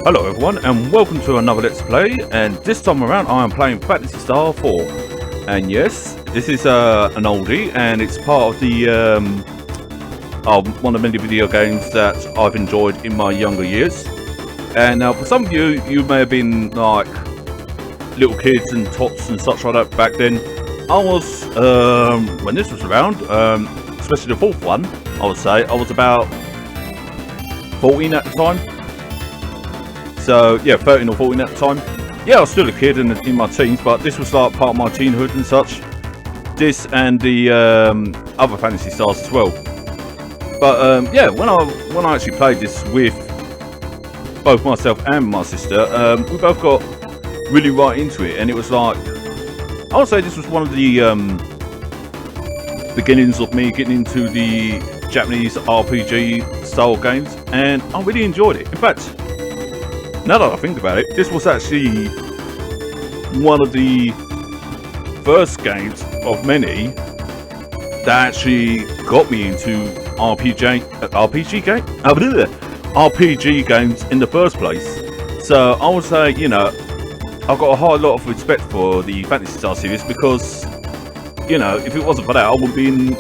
Hello everyone and welcome to another Let's Play, and this time around I am playing Phantasy Star 4. And yes, this is an oldie and it's part of the one of many video games that I've enjoyed in my younger years. And now for some of you, you may have been like little kids and tots and such like that back then. I was, when this was around, especially the fourth one, I would say, I was about 14 at the time. So yeah, 13 or 14 at the time. Yeah, I was still a kid in my teens, but this was like part of my teenhood and such. This and the other Phantasy Stars as well. But yeah, when I actually played this with both myself and my sister, we both got really right into it, and it was like, I would say this was one of the beginnings of me getting into the Japanese RPG style games, and I really enjoyed it. In fact, now that I think about it, this was actually one of the first games of many that actually got me into RPG games in the first place. So I would say, you know, I've got a whole lot of respect for the Phantasy Star series because, you know, if it wasn't for that, I wouldn't be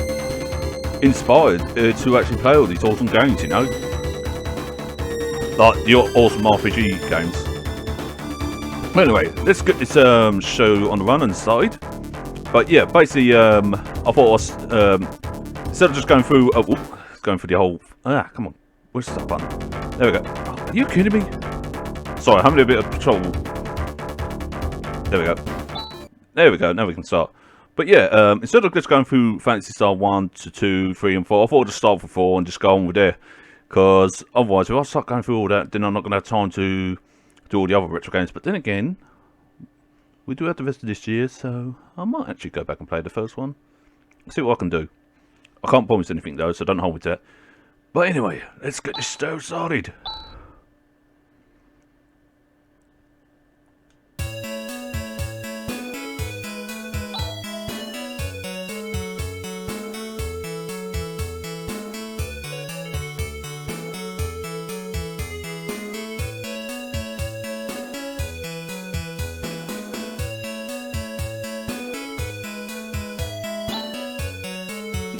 inspired to actually play all these awesome games, you know. Like the awesome RPG games. But anyway, let's get this show on the run and started. But yeah, basically, I thought I was instead of just going through, going through the whole. Come on, where's the button? There we go. Are you kidding me? Sorry, I'm having a bit of trouble. There we go. There we go. Now we can start. But yeah, instead of just going through Phantasy Star 1 to 2, 3, and 4, I thought I'd just start with 4 and just go on with there. Because otherwise, if I start going through all that, then I'm not going to have time to do all the other retro games. But then again, we do have the rest of this year, so I might actually go back and play the first one. See what I can do. I can't promise anything though, so don't hold me to that. But anyway, let's get this show started.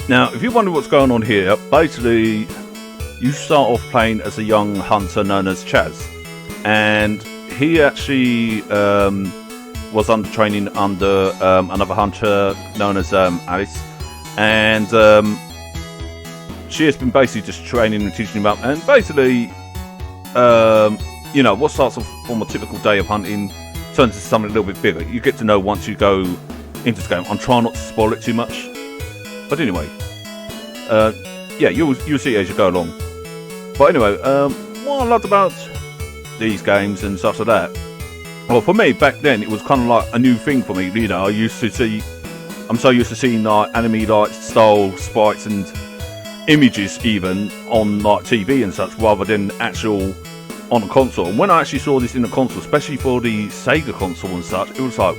Now, if you wonder what's going on here, basically, you start off playing as a young hunter known as Chaz. And he actually was under training under another hunter known as Alice. And she has been basically just training and teaching him up. And basically, you know, what starts off from a typical day of hunting turns into something a little bit bigger. You get to know once you go into this game. I'm trying not to spoil it too much. But anyway, yeah, you'll see as you go along. But anyway, what I loved about these games and stuff like that, well, for me back then it was kind of like a new thing for me. You know, I'm so used to seeing like anime like style sprites and images even on like TV and such, rather than actual on a console. And when I actually saw this in a console, especially for the Sega console and such, it was like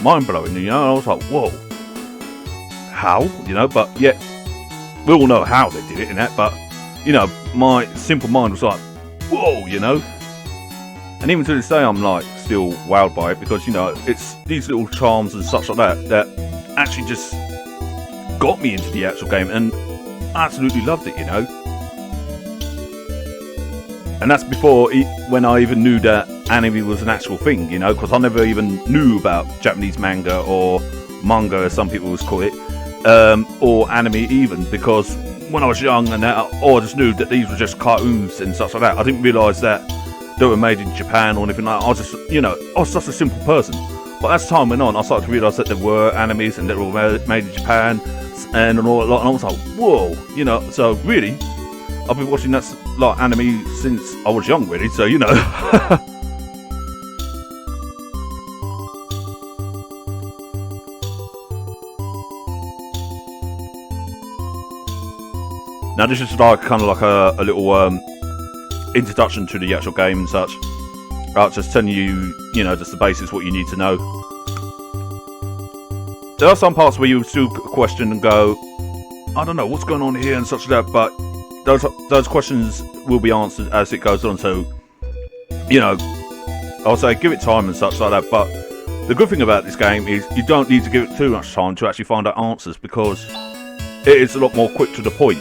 mind blowing. You know, I was like, whoa. How, you know, but yet we all know how they did it in that, but you know, my simple mind was like, whoa, you know. And even to this day I'm like still wowed by it, because you know, it's these little charms and such like that actually just got me into the actual game, and I absolutely loved it, you know. And that's before when I even knew that anime was an actual thing, you know, because I never even knew about Japanese manga, or manga as some people would call it, or anime even, because when I was young and that, I just knew that these were just cartoons and stuff like that. I didn't realise that they were made in Japan or anything like that. I was just, you know, I was such a simple person. But as time went on, I started to realise that there were animes and they were made in Japan and all that, and I was like, whoa, you know. So really, I've been watching that like anime since I was young, really. So you know. Now this is like kind of like a little introduction to the actual game and such. Just telling you, you know, just the basics, what you need to know. There are some parts where you still question and go, I don't know what's going on here and such like that, but those questions will be answered as it goes on. So you know, I'll say give it time and such like that. But the good thing about this game is you don't need to give it too much time to actually find out answers, because it is a lot more quick to the point.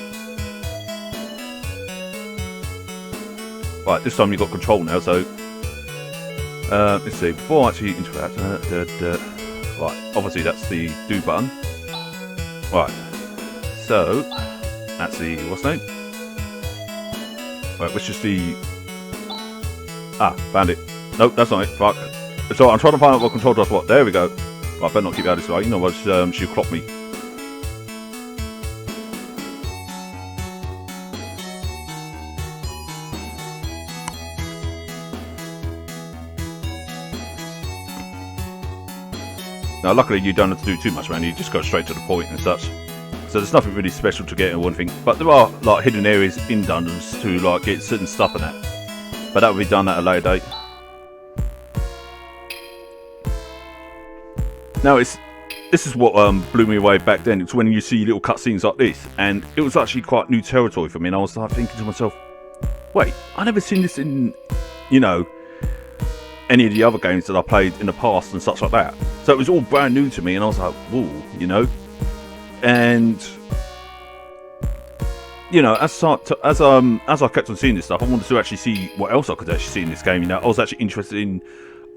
Right, this time you've got control now, so let's see, before I actually interact, right, obviously that's the do button. Right, so that's the, what's the name? Right, which is the, found it. Nope, that's not it, fuck. So I'm trying to find out what control does what. There we go. Right, I better not keep out this way, you know what, she'll clock me. Now, luckily, you don't have to do too much, man. You just go straight to the point and such. So there's nothing really special to get or one thing. But there are like hidden areas in dungeons to like get certain stuff in that. But that will be done at a later date. Now, this is what blew me away back then. It's when you see little cutscenes like this, and it was actually quite new territory for me. And I was like thinking to myself, wait, I never seen this in, you know, any of the other games that I played in the past and such like that. So it was all brand new to me, and I was like, whoa, you know. And you know, as I kept on seeing this stuff, I wanted to actually see what else I could actually see in this game. You know, I was actually interested in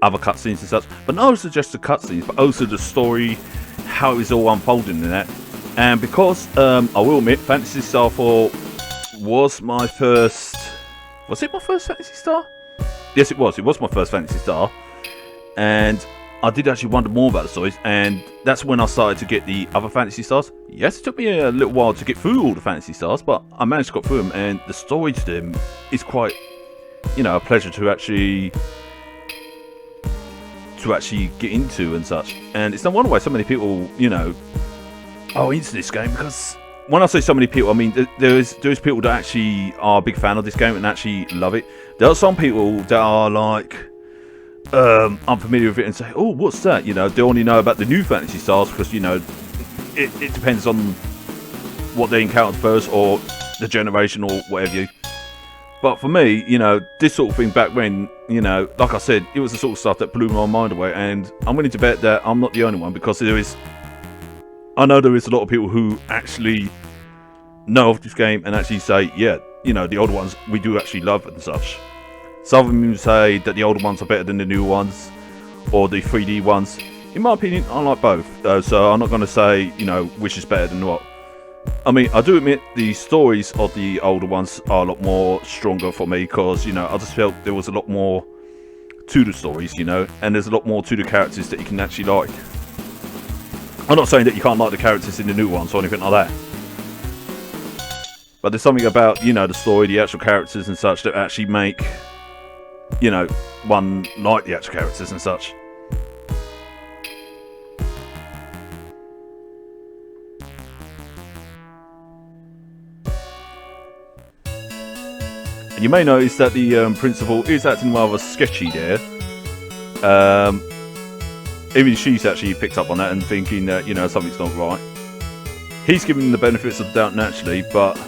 other cutscenes and such, but not just the cutscenes, but also the story, how it was all unfolding in that. And because I will admit, Phantasy Star 4 was my first. Was it my first Phantasy Star? Yes, it was. It was my first Phantasy Star, and I did actually wonder more about the stories, and that's when I started to get the other Phantasy Stars. Yes, it took me a little while to get through all the Phantasy Stars, but I managed to get through them, and the story to them is quite, you know, a pleasure to actually get into and such. And it's no wonder why so many people, you know, are into this game, because when I say so many people, I mean there's people that actually are a big fan of this game and actually love it. There are some people that are like unfamiliar with it and say, oh, what's that? You know, they only know about the new Phantasy Stars because, you know, it depends on what they encountered first or the generation or whatever you. But for me, you know, this sort of thing back when, you know, like I said, it was the sort of stuff that blew my mind away, and I'm willing to bet that I'm not the only one, because I know there is a lot of people who actually know of this game and actually say, yeah, you know, the older ones we do actually love and such. Some of them say that the older ones are better than the new ones, or the 3D ones. In my opinion, I like both, so I'm not going to say, you know, which is better than what. I mean, I do admit the stories of the older ones are a lot more stronger for me, because, you know, I just felt there was a lot more to the stories, you know, and there's a lot more to the characters that you can actually like. I'm not saying that you can't like the characters in the new ones or anything like that, but there's something about, you know, the story, the actual characters and such that actually make, you know, one like the actual characters and such. And you may notice that the principal is acting rather sketchy there. Even she's actually picked up on that and thinking that, you know, something's not right. He's giving the benefits of the doubt naturally, but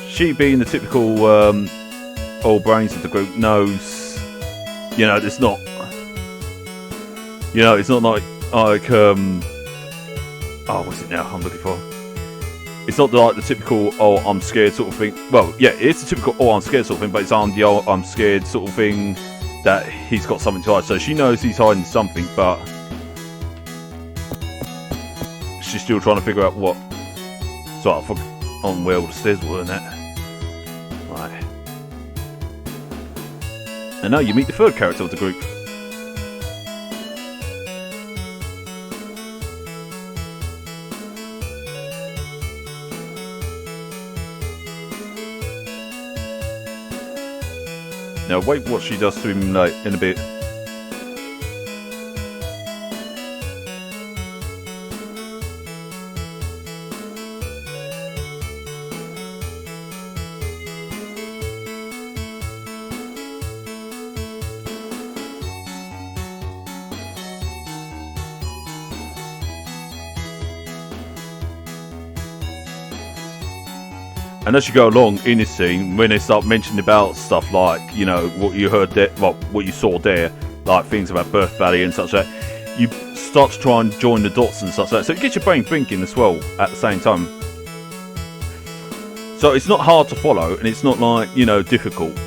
she, being the typical old brains of the group, knows, you know, it's not, you know, it's not like oh, what's it now I'm looking for? It's not like the typical, oh, I'm scared sort of thing. Well, yeah, it's the typical, oh, I'm scared sort of thing, but it's the oh, I'm scared sort of thing that he's got something to hide. So she knows he's hiding something, but she's still trying to figure out what. So I forgot on where all the stairs were and that. Right. And now you meet the third character of the group. Now wait what she does to him like, in a bit. And as you go along in this scene, when they start mentioning about stuff like, you know, what you heard there, well, what you saw there, like things about Birth Valley and such like that, you start to try and join the dots and such like that. So it gets your brain thinking as well at the same time. So it's not hard to follow, and it's not like, you know, difficult.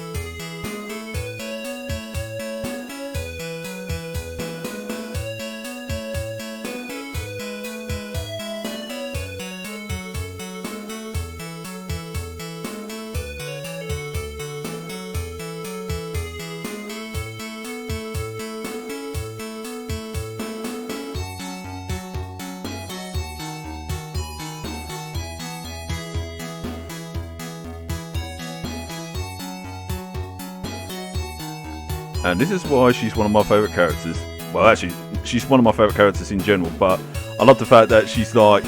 And this is why she's one of my favourite characters. Well, actually, she's one of my favourite characters in general, but I love the fact that she's like,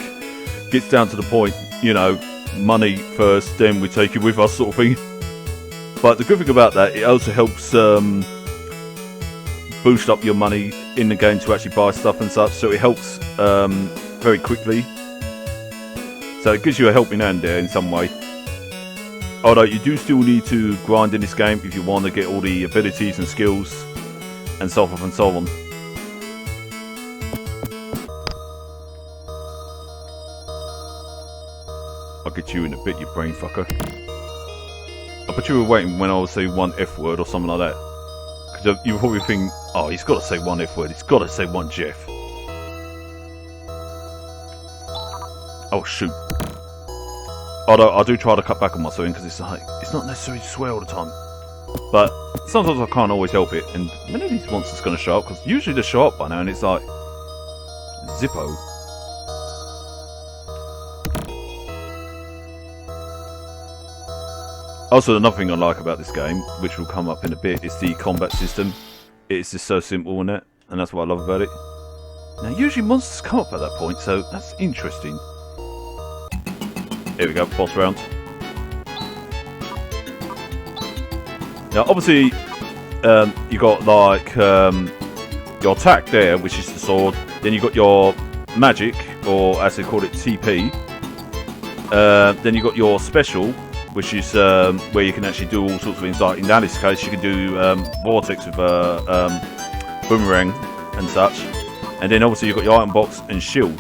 gets down to the point, you know, money first, then we take you with us sort of thing. But the good thing about that, it also helps boost up your money in the game to actually buy stuff and such, so it helps very quickly. So it gives you a helping hand there in some way. Although you do still need to grind in this game if you want to get all the abilities and skills and so forth and so on. I'll get you in a bit, you brain fucker. I bet you were waiting when I would say one F word or something like that. Because you probably think, oh, he's got to say one F word, he's got to say one Jeff. Oh, shoot. Although I do try to cut back on my swearing because it's like, it's not necessary to swear all the time. But sometimes I can't always help it, and when are these monsters going to show up? Because usually they show up by now and it's like, Zippo. Also, another thing I like about this game, which will come up in a bit, is the combat system. It's just so simple, isn't it? And that's what I love about it. Now usually monsters come up at that point, so that's interesting. Here we go, boss round. Now, obviously, you got like your attack there, which is the sword. Then you got your magic, or as they call it, TP. Then you got your special, which is where you can actually do all sorts of things. Like in Alice's case, you can do vortex with boomerang and such. And then obviously you've got your item box and shield.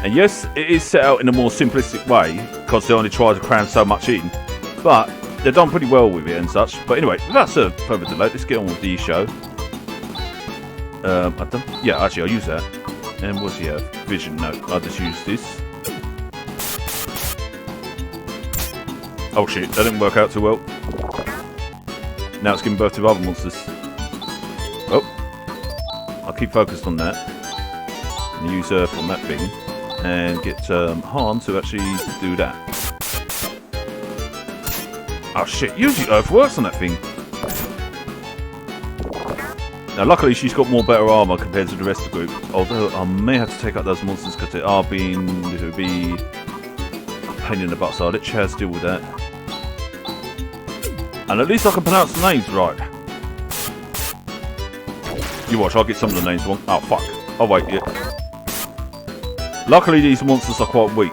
And yes, it is set out in a more simplistic way, because they only try to cram so much in, but they've done pretty well with it and such. But anyway, without further delay, let's get on with the show. Yeah, actually I'll use that. And what's he have? Vision, no, I'll just use this. Oh shit, that didn't work out too well. Now it's giving birth to other monsters. Oh, I'll keep focused on that. And use Earth on that thing. And get Han to actually do that. Oh shit, usually Earth works on that thing. Now luckily she's got more better armour compared to the rest of the group. Although I may have to take out those monsters because they are being... it would be a pain in the butt, so I'll let Chaz deal with that. And at least I can pronounce the names right. You watch, I'll get some of the names wrong. Oh fuck. Oh wait, yeah. Luckily these monsters are quite weak.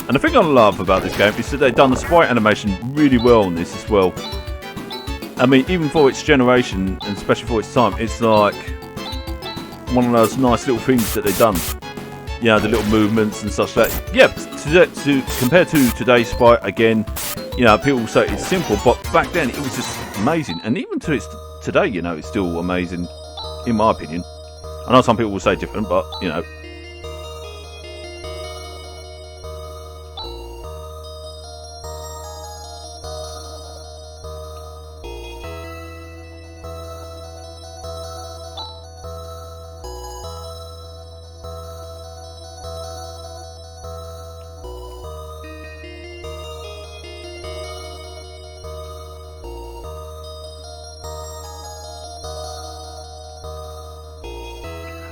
And the thing I love about this game is that they've done the sprite animation really well on this as well. I mean, even for its generation, and especially for its time, it's like one of those nice little things that they've done. You know, the little movements and such like that. Yeah, compared to today's sprite, again, you know, people say it's simple, but back then it was just amazing. And even to today, you know, it's still amazing, in my opinion. I know some people will say different, but, you know.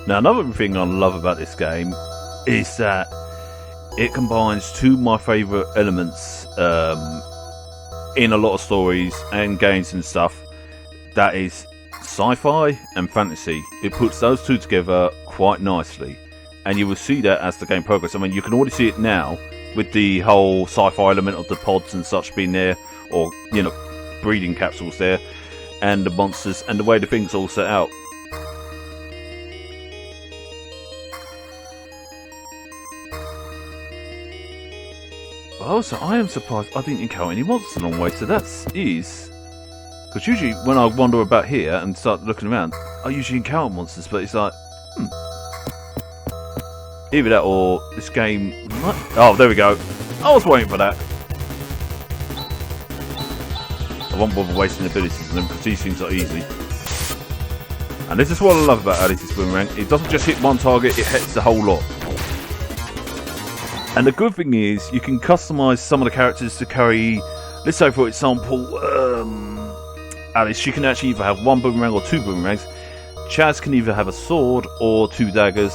Now, another thing I love about this game is that it combines two of my favourite elements in a lot of stories and games and stuff, that is sci-fi and fantasy. It puts those two together quite nicely, and you will see that as the game progresses. I mean, you can already see it now with the whole sci-fi element of the pods and such being there, or, you know, breeding capsules there, and the monsters, and the way the things all set out. Also, I am surprised I didn't encounter any monsters along the way, so that is... Because usually when I wander about here and start looking around, I usually encounter monsters, but it's like, either that or this game... Oh, there we go. I was waiting for that. I won't bother wasting abilities on them because these things are easy. And this is what I love about Alice's Boomerang. It doesn't just hit one target, it hits the whole lot. And the good thing is, you can customise some of the characters to carry... Let's say, for example, Alice, she can actually either have one boomerang or two boomerangs. Chaz can either have a sword or two daggers.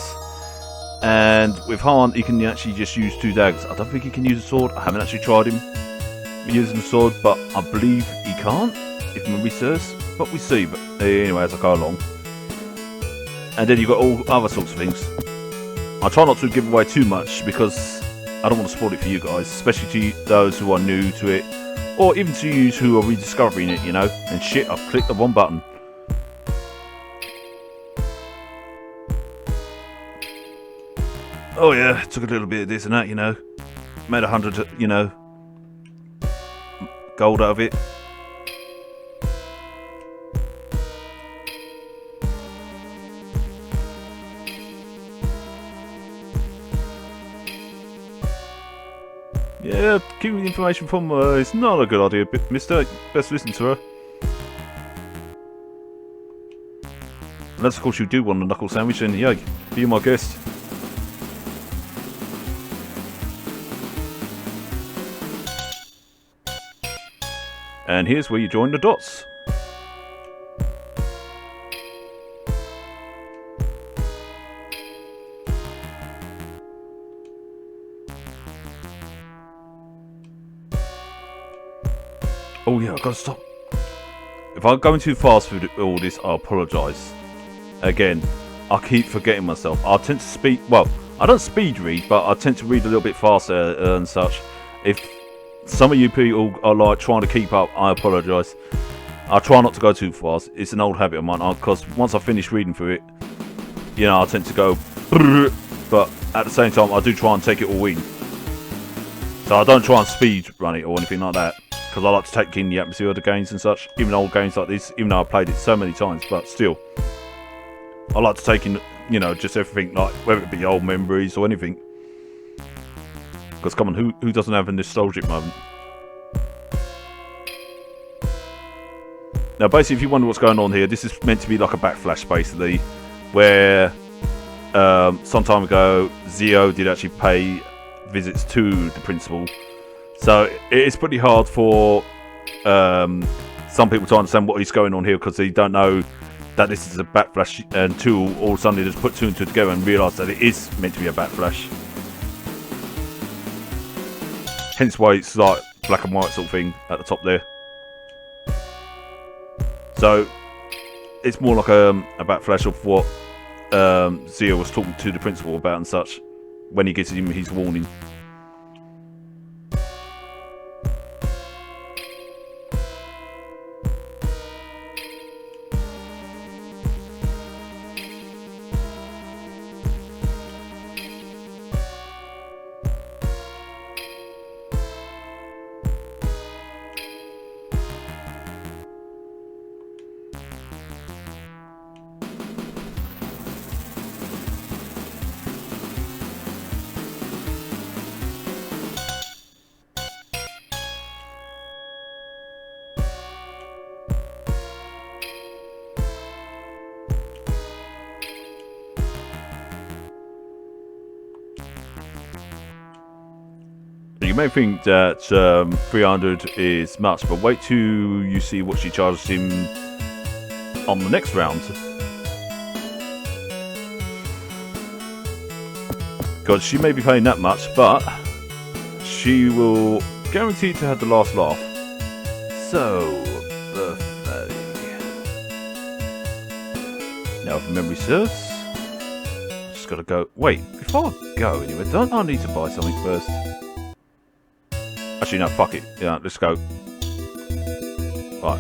And with Han, he can actually just use two daggers. I don't think he can use a sword. I haven't actually tried him using a sword, but I believe he can't, if memory serves. But we see. But anyway, as I go along. And then you've got all other sorts of things. I try not to give away too much because I don't want to spoil it for you guys, especially to those who are new to it, or even to you who are rediscovering it, you know. And shit, I've clicked the wrong button. Oh yeah, took a little bit of this and that, you know. Made 100, you know, gold out of it. Yeah, keeping the information from her is not a good idea, mister. Best listen to her. Unless, of course, you do want a knuckle sandwich, then yeah, be my guest. And here's where you join the dots. Oh yeah, I've got to stop. If I'm going too fast through all this, I apologise. Again, I keep forgetting myself. I tend to speed... Well, I don't speed read, but I tend to read a little bit faster and such. If some of you people are like trying to keep up, I apologise. I try not to go too fast. It's an old habit of mine, because once I finish reading through it, you know, I tend to go... But at the same time, I do try and take it all in. So I don't try and speed run it or anything like that. Because I like to take in the atmosphere of the games and such. Even old games like this, even though I've played it so many times, but still. I like to take in, you know, just everything, like, whether it be old memories or anything. Because, come on, who doesn't have a nostalgic moment? Now, basically, if you wonder what's going on here, this is meant to be like a backflash, basically. Where, some time ago, Zio did actually pay visits to the principal. So it is pretty hard for some people to understand what is going on here because they don't know that this is a backflash until all of a sudden they just put two and two together and realise that it is meant to be a backflash. Hence why it's like black and white sort of thing at the top there. So it's more like a backflash of what Zio was talking to the principal about and such when he gives him his warning. You may think that 300 is much, but wait till you see what she charges him on the next round. Because she may be paying that much, but she will guarantee to have the last laugh. So, birthday. Now, if memory serves, just gotta go. Wait, before I go anywhere, don't I need to buy something first? Actually, no, fuck it. Yeah, let's go. Right.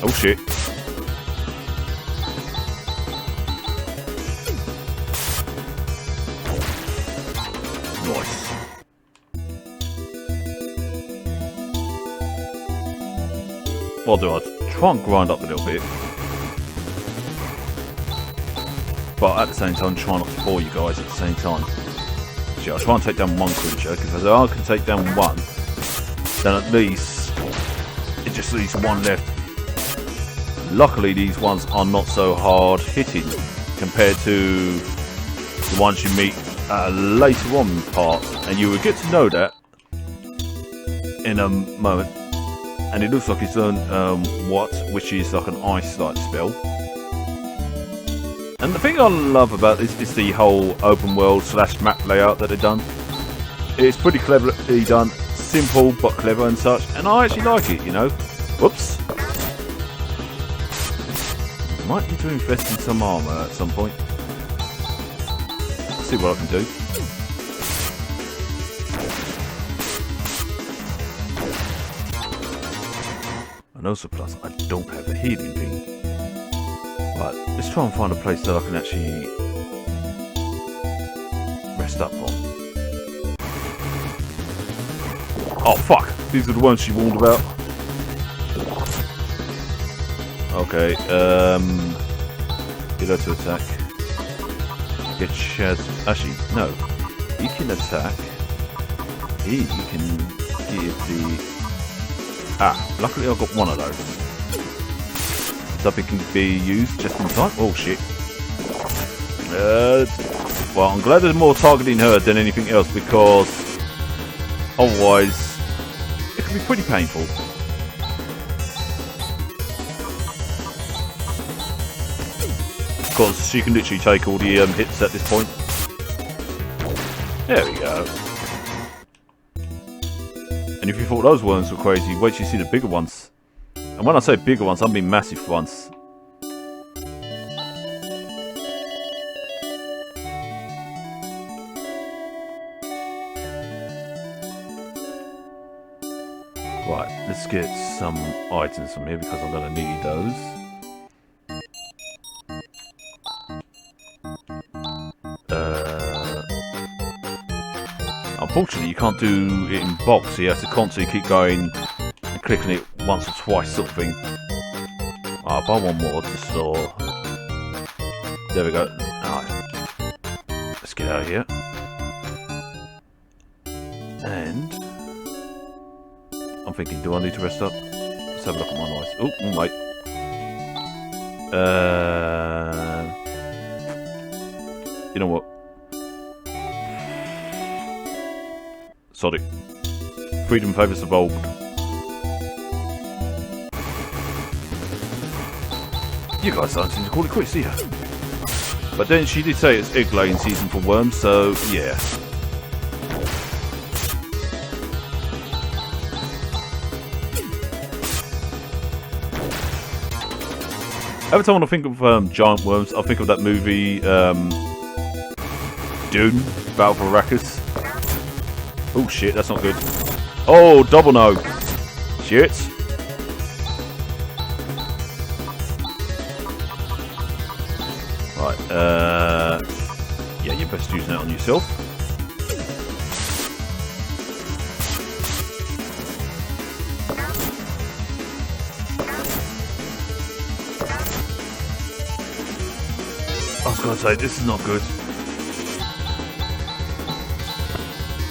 Oh shit. Nice. What do I try and grind up a little bit? But at the same time, try not to bore you guys at the same time. So I'll try and take down one creature, because if I can take down one, then at least it just leaves one left. Luckily, these ones are not so hard hitting compared to the ones you meet at a later on part, and you will get to know that in a moment. And it looks like it's on what, which is like an ice-like spell. And the thing I love about this is the whole open world / map layout that they've done. It's pretty cleverly done, simple but clever and such, and I actually like it, you know. Whoops. Might need to invest in some armour at some point. Let's see what I can do. And also plus, I don't have a healing thing. Right, let's try and find a place that I can actually rest up on. Oh fuck! These are the ones she warned about. Okay, get her to attack. Get Shaz. Actually, no. He can attack. He can give the. Ah, luckily I've got one of those. Something can be used just in time. Oh shit. Well, I'm glad there's more targeting her than anything else, because otherwise it can be pretty painful. Because she can literally take all the hits at this point. There we go. And if you thought those ones were crazy, wait till you see the bigger ones. And when I say bigger ones, I mean massive ones. Right, let's get some items from here, because I'm going to need those. Unfortunately, you can't do it in box, so you have to constantly keep going and clicking it once or twice, sort of thing. I'll buy one more to store. There we go. Alright. Let's get out of here. And I'm thinking, do I need to rest up? Let's have a look at my life. Oh, wait. You know what? Sorry. Freedom favours the bold. You guys don't seem to call it quits, do you? But then she did say it's egg laying season for worms, so yeah. Every time I think of giant worms, I think of that movie Dune, Battle for Arrakis. Oh shit, that's not good. Oh, double no. Shit. Right, yeah, you're best using that on yourself. I was gonna say, this is not good.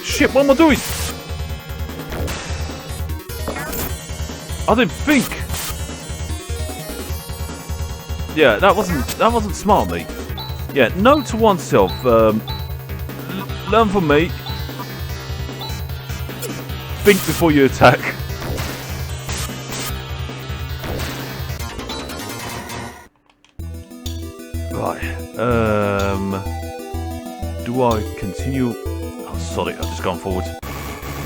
Shit, what am I doing? I didn't think. Yeah, that wasn't smart, mate. Yeah, note to oneself. Learn from me. Think before you attack. do I continue? Oh, sorry, I've just gone forward.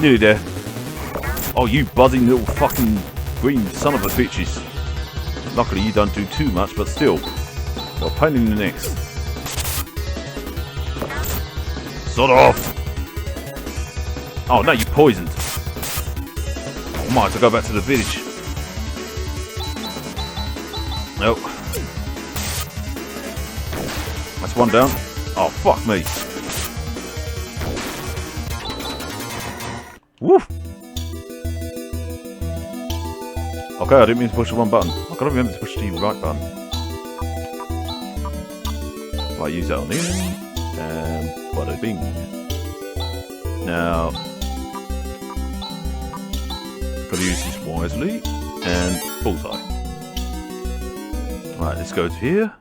Nearly there. Oh, you buzzing little fucking green son of a bitches. Luckily, you don't do too much, but still. You're a pain in the necks. Sod off! Oh, no, you poisoned. I might have to go back to the village. Nope. That's one down. Oh, fuck me. Woof! Okay, I didn't mean to push the wrong button. I gotta remember to push the right button. Right, use that on here. And bada bing. Now, gotta use this wisely. And bullseye. Right, let's go to here.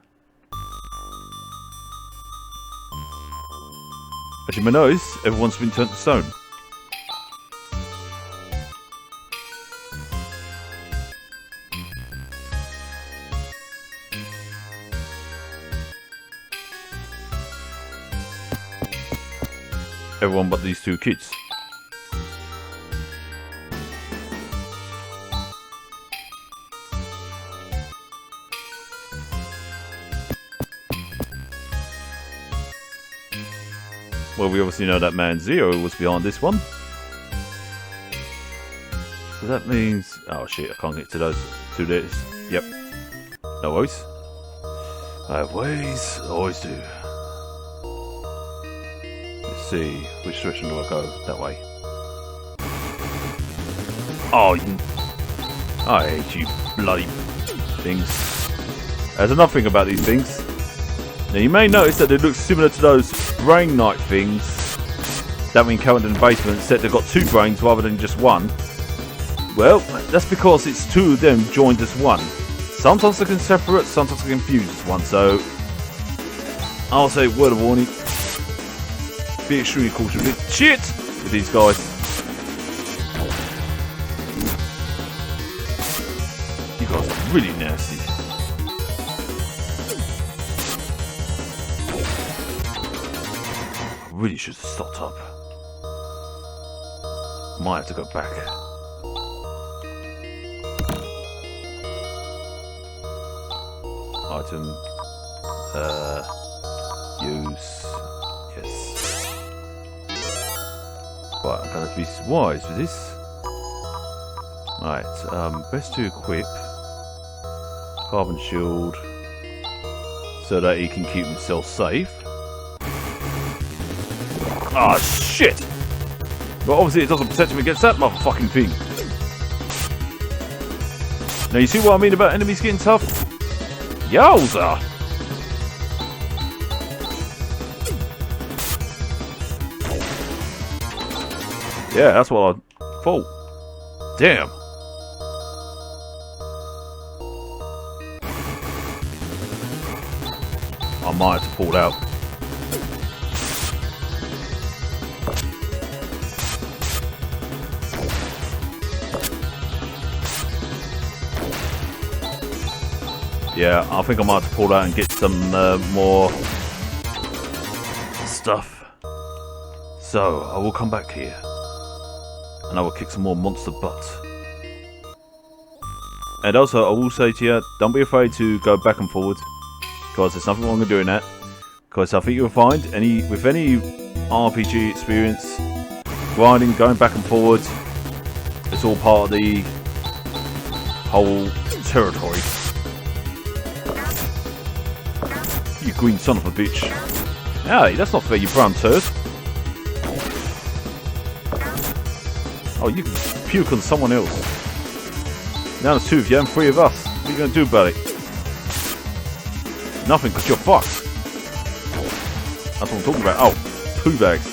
As you may notice, everyone's been turned to stone. Everyone but these two kids. Well, we obviously know that man Zero was behind this one. So that means... Oh shit, I can't get to those two days. Yep. No worries. I have ways, I always do. Let's see, which direction do I go? That way. Oh, I hate you bloody things. There's another thing about these things. Now you may notice that they look similar to those brain knight things that we encountered in the basement, except they've got two brains rather than just one. Well, that's because it's two of them joined as one. Sometimes they can separate, sometimes they can fuse as one, so I'll say word of warning. Be extremely cautious with shit with these guys. You guys are really nasty. I really should have stopped up. Might have to go back. Item. Use. Yes. Right, I'm going to be wise with this. Right, best to equip carbon shield so that he can keep himself safe. Ah, shit! But obviously it doesn't protect him against that motherfucking thing. Now you see what I mean about enemies getting tough? Yowza! Yeah, that's what I thought. Damn. I might have to pull it out. Yeah, I think I might have to pull out and get some more stuff. So, I will come back here. And I will kick some more monster butts. And also, I will say to you, don't be afraid to go back and forward. Because there's nothing wrong with doing that. Because I think you'll find, with any RPG experience, grinding, going back and forward, it's all part of the whole territory. You green son of a bitch. Hey, that's not fair, you brown turd. Oh, you can puke on someone else. Now there's two of you and three of us. What are you going to do about it? Nothing, because you're fucked. That's what I'm talking about. Oh, poo bags.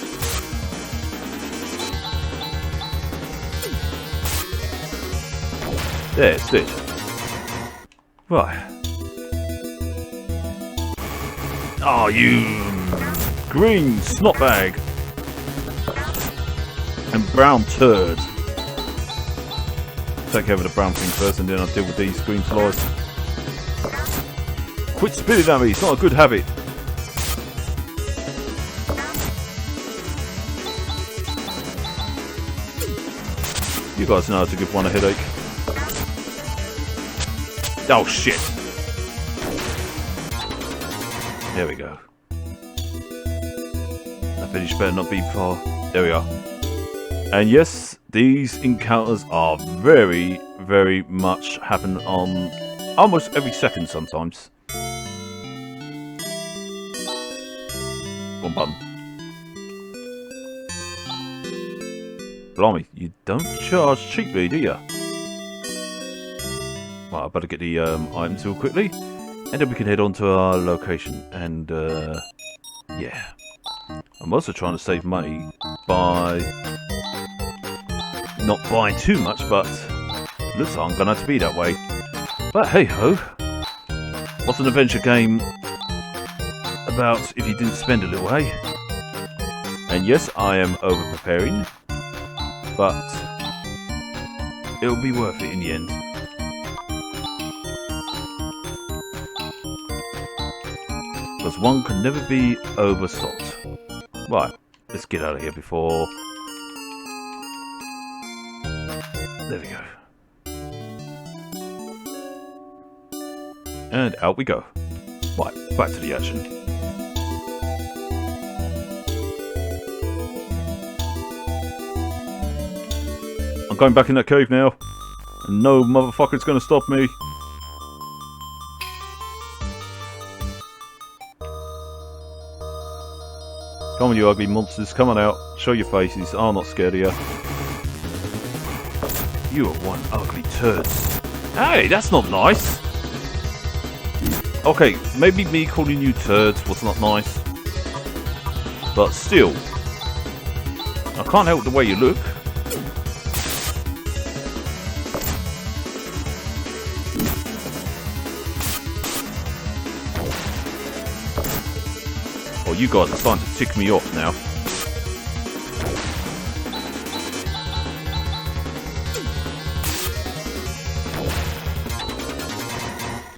There, it's dead. Right. Oh, you green snot bag and brown turd. Take care of the brown thing first, and then I'll deal with these green flies. Quit spitting at me; it's not a good habit. You guys know how to give one a headache. Oh shit! There we go. That finish better not be far. There we are. And yes, these encounters are very, very much happen on almost every second sometimes. One button. Blimey, you don't charge cheaply, do you? Well, I better get the items real quickly, and then we can head on to our location. And yeah, I'm also trying to save money by not buying too much, but looks like I'm gonna have to be that way. But hey ho, what's an adventure game about if you didn't spend a little, hey? And yes, I am over preparing, but it'll be worth it in the end. Because one can never be overstocked. Right, let's get out of here before... There we go. And out we go. Right, back to the action. I'm going back in that cave now. And no motherfucker's gonna stop me. Come on, you ugly monsters, come on out. Show your faces. I'm not scared of you. You are one ugly turd. Hey, that's not nice. Okay, maybe me calling you turds was not nice. But still, I can't help the way you look. Oh, you guys are starting to tick me off now.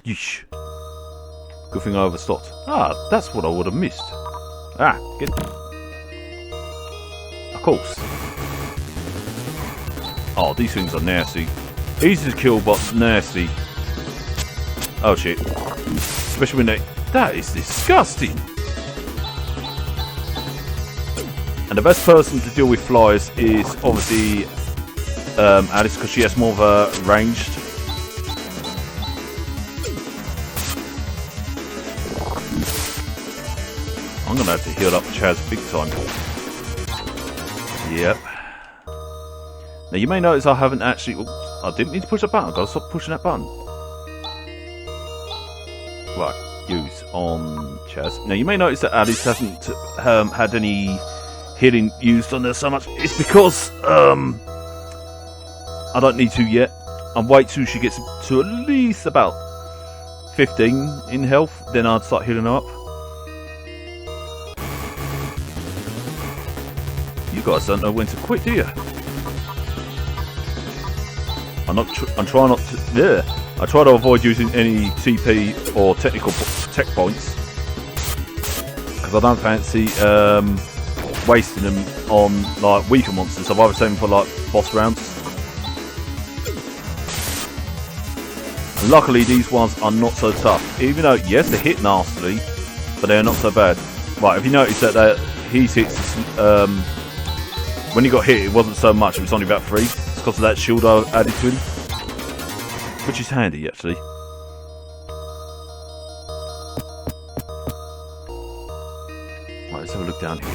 Yeesh. Good thing I overstocked. Ah, that's what I would have missed. Ah, get... Of course. Oh, these things are nasty. Easy to kill, but nasty. Oh shit. Especially when they... That is disgusting! And the best person to deal with flies is obviously Alice, because she has more of a ranged. I'm gonna have to heal up Chaz big time. Yep. Now you may notice I haven't actually... Oops, I didn't need to push that button. I've got to stop pushing that button. Right, use on Chaz. Now you may notice that Alice hasn't had any healing used on there so much. It's because I don't need to yet. I'll wait till she gets to at least about 15 in health, then I'd start healing her up. You guys don't know when to quit, do you? I'm trying not to. Yeah, I try to avoid using any TP or technical tech points because I don't fancy wasting them on like weaker monsters. I'd rather save them for like boss rounds. And luckily, these ones are not so tough. Even though yes, they hit nastily, but they're not so bad. Right, if you notice that his hits. When he got hit, it wasn't so much. It was only about 3. It's because of that shield I added to him, which is handy actually. Right, let's have a look down here.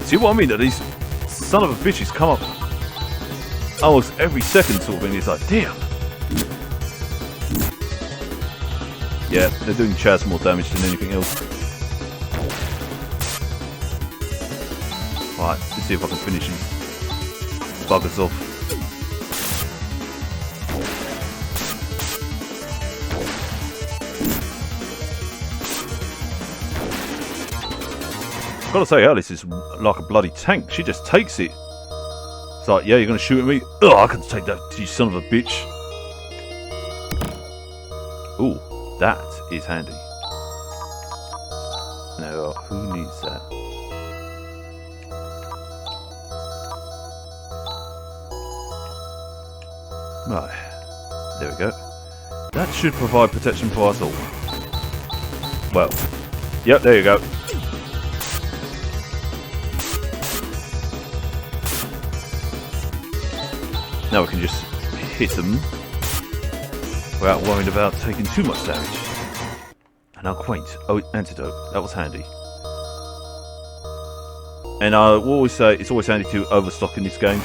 See what I mean? That these son of a bitches come up almost every second, sort of thing. It's like, damn. Yeah, they're doing Chaz more damage than anything else. Right, let's see if I can finish these buggers off. I've got to say, Alice is like a bloody tank. She just takes it. It's like, yeah, you're going to shoot at me? Oh, I can take that, you son of a bitch. Ooh, that is handy. Now, who needs that? Right. There we go. That should provide protection for us all. Well. Yep, there you go. Now we can just hit them without worrying about taking too much damage. And our quaint antidote. That was handy. And I will always say it's always handy to overstock in this game.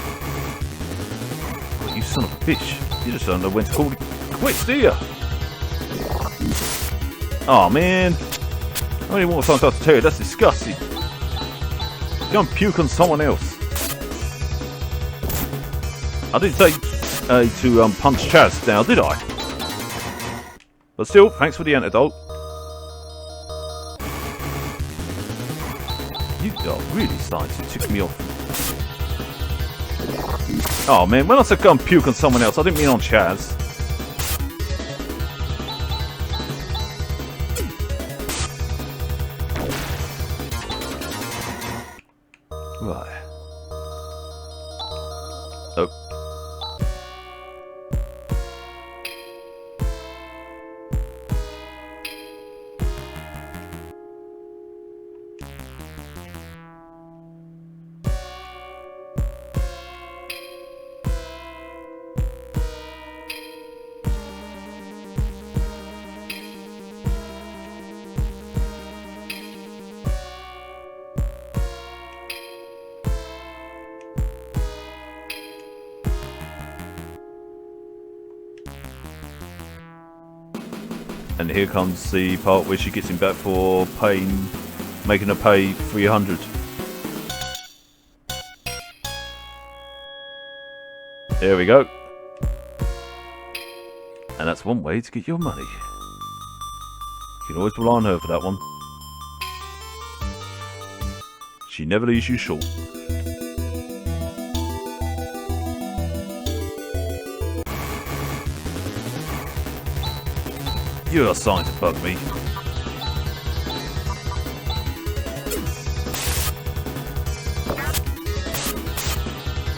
Oh, you son of a bitch. You just don't know when to call it quits, do you? Oh man. I don't even want to tell you, that's disgusting. Go and puke on someone else. I didn't say to punch Chaz now, did I? But still, thanks for the antidote. You are really starting to tick me off. Oh man, when I said go and puke on someone else, I didn't mean on Chaz. Right. Oh. And here comes the part where she gets him back for paying, making her pay 300. There we go. And that's one way to get your money. You can always rely on her for that one. She never leaves you short. You're starting to bug me.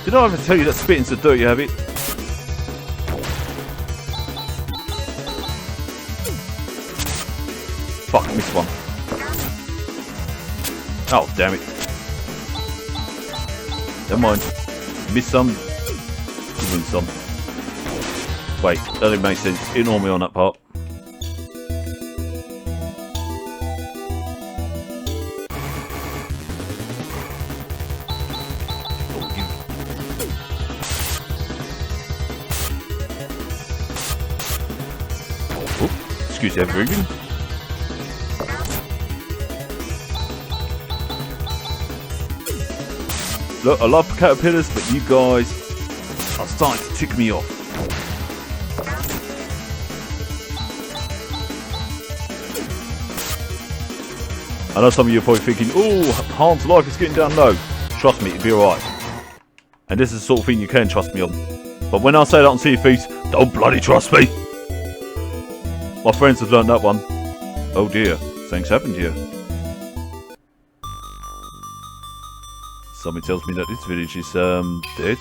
Did I ever tell you that spitting's a dirty habit? Fuck, I missed one. Oh, damn it. Never mind. Miss some, you win some. Wait, that didn't make sense. Ignore me on that part. Excuse everything. Look, I love caterpillars, but you guys are starting to tick me off. I know some of you are probably thinking, oh, Han's life is getting down low. Trust me, it'll be alright. And this is the sort of thing you can trust me on. But when I say that on Sea of Thieves, don't bloody trust me! My friends have learned that one. Oh dear, things happened here. Something tells me that this village is dead.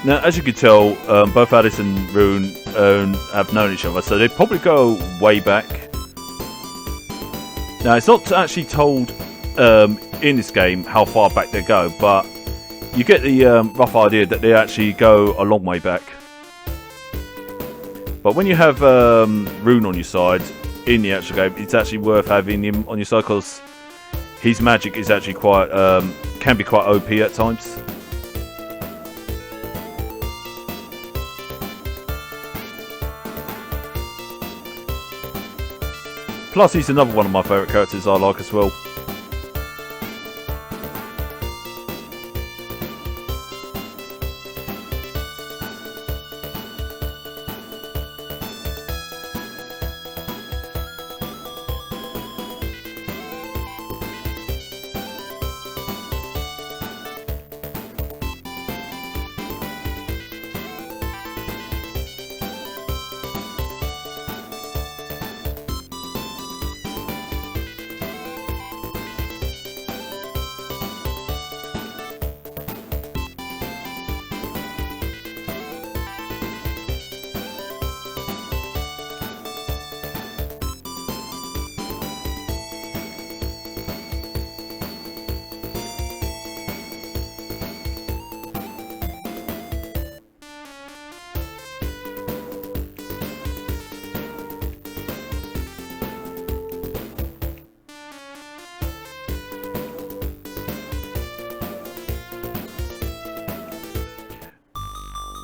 Now, as you can tell, both Alice and Rune have known each other, so they probably go way back. Now, it's not actually told in this game how far back they go, but you get the rough idea that they actually go a long way back. But when you have Rune on your side in the actual game, it's actually worth having him on your side because his magic is actually quite can be quite OP at times. Plus, he's another one of my favourite characters I like as well.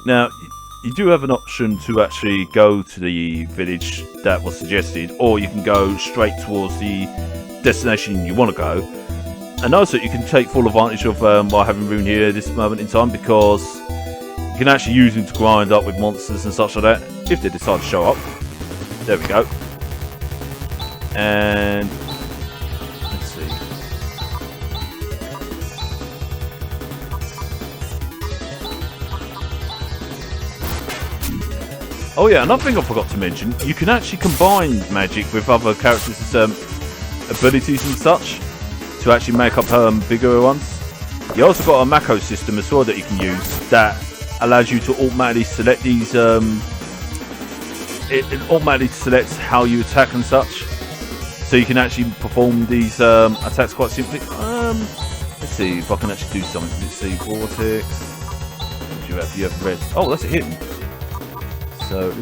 Now, you do have an option to actually go to the village that was suggested, or you can go straight towards the destination you want to go. And also, you can take full advantage of by having Rune here at this moment in time, because you can actually use him to grind up with monsters and such like that, if they decide to show up. There we go. And let's see. Oh yeah, another thing I forgot to mention, you can actually combine magic with other characters' abilities and such to actually make up bigger ones. You also got a macro system as well that you can use that allows you to automatically select these. It automatically selects how you attack and such, so you can actually perform these attacks quite simply. Let's see if I can actually do something. Let's see, vortex. You have red. Oh, that's a hit. So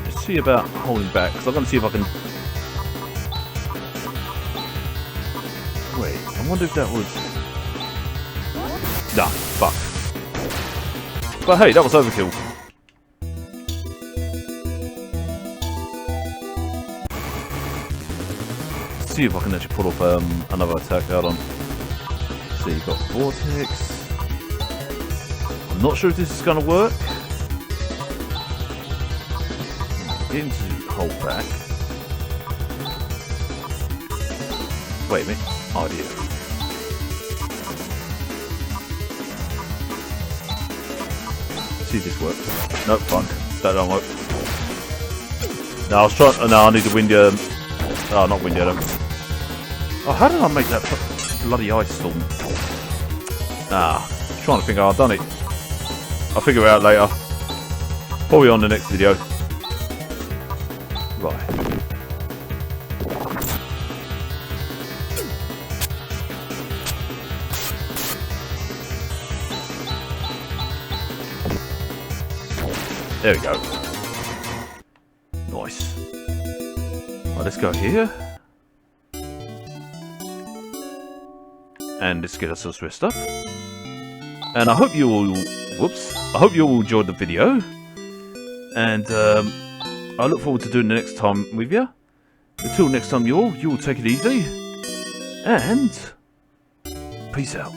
let's see about holding back, because I'm going to see if I can. Wait, I wonder if that was. Nah, fuck. But hey, that was overkill. Let's see if I can actually pull off another attack. Hold on. Let's see, you've got vortex. I'm not sure if this is going to work. Getting to hold back. Wait a minute. Idea. See if this works. Nope, fuck. That don't work. No, I was trying. No, I need the wind. Oh, not wind yellow. Oh, how did I make that bloody ice storm? Ah, trying to think how I've done it. I'll figure it out later. Probably on the next video. Right. There we go. Nice. Right, let's go here. And let's get ourselves dressed up. And I hope you all... Whoops. I hope you all enjoyed the video. And I look forward to doing the next time with you. Until next time, you all take it easy. And peace out.